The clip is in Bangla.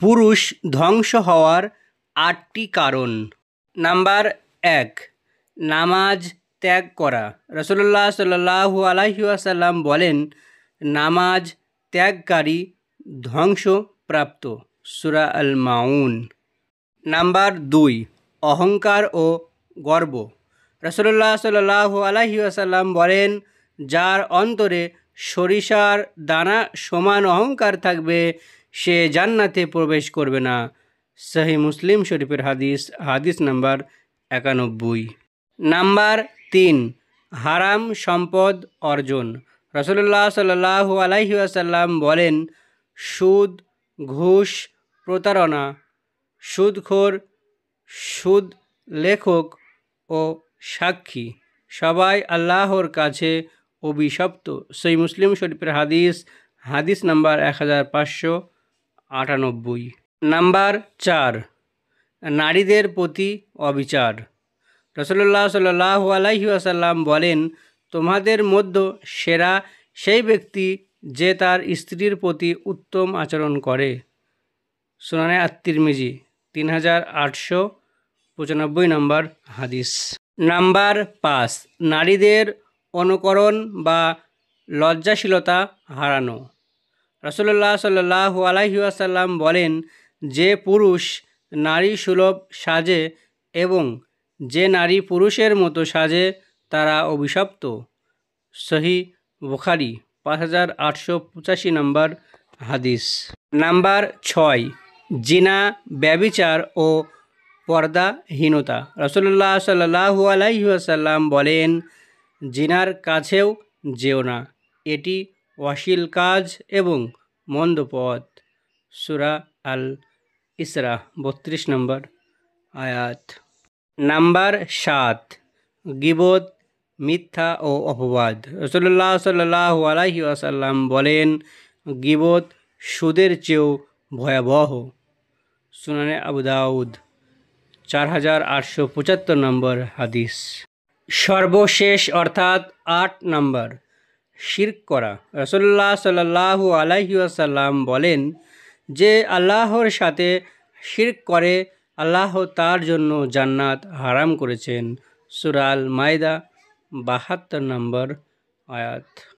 পুরুষ ধ্বংস হওয়ার ৮টি কারণ। নাম্বার ১, নামাজ ত্যাগ করা। রাসূলুল্লাহ সাল্লাল্লাহু আলাইহি ওয়াসাল্লাম বলেন, নামাজ ত্যাগকারী ধ্বংসপ্রাপ্ত। সূরা আল মাউন। নাম্বার ২, অহংকার ও গর্ব। রাসূলুল্লাহ সাল্লাল্লাহু আলাইহি ওয়াসাল্লাম বলেন, যার অন্তরে সরিষার দানা সমান অহংকার থাকবে সে জান্নাতে প্রবেশ করবে না। সহিহ মুসলিম শরীফের হাদিস, হাদিস নাম্বার ৯১। নাম্বার ৩, হারাম সম্পদ অর্জন। রাসূলুল্লাহ সাল্লাল্লাহু আলাইহি ওয়াসাল্লাম বলেন, সুদ, ঘুষ, প্রতারণা, সুদখোর, সুদ লেখক ও সাক্ষী সবাই আল্লাহর কাছে অভিশপ্ত। সহিহ মুসলিম শরীফের হাদিস, হাদিস নাম্বার ১৫৯৮। নাম্বার ৪, নারীদের প্রতি অবিচার। রাসূলুল্লাহ সাল্লাল্লাহু আলাইহি ওয়াসাল্লাম বলেন, তোমাদের মধ্যে সেরা সেই ব্যক্তি যে তার স্ত্রীর প্রতি উত্তম আচরণ করে। সুনানে আত-তিরমিজি ৩৮৯৫ নম্বর হাদিস। নাম্বার ৫, নারীদের অনুকরণ বা লজ্জাশীলতা হারানো। রাসূলুল্লাহ সাল্লাল্লাহু আলাইহি ওয়াসাল্লাম বলেন, যে পুরুষ নারী সুলভ সাজে এবং যে নারী পুরুষের মতো সাজে তারা অভিশপ্ত। সহিহ বুখারী ৫৮৮৫ নম্বর হাদিস। নাম্বার ৬, জিনা, ব্যভিচার ও পর্দাহীনতা। রাসূলুল্লাহ সাল্লাল্লাহু আলাইহি ওয়াসাল্লাম বলেন, জিনার কাছেও যেও না, এটি অশ্লীল কাজ এবং মন্দ পথ। সূরা আল ইসরা ৩২ নম্বর আয়াত। নাম্বার ৭, গীবত, মিথ্যা ও অপবাদ। রাসূলুল্লাহ সাল্লাল্লাহু আলাইহি ওয়াসাল্লাম বলেন, গীবত সুদের চেয়েও ভয়াবহ। সুনানে আবু দাউদ ৪৮৭৫ নম্বর হাদিস। সর্বশেষ অর্থাৎ ৮ নম্বর, শিরক করা। রাসূলুল্লাহ সাল্লাল্লাহু আলাইহি ওয়াসাল্লাম বলেন, যে আল্লাহর সাথে শিরক করে আল্লাহ তার জন্য জান্নাত হারাম করেছেন। সূরা আল মাইদা ৭২ নম্বর আয়াত।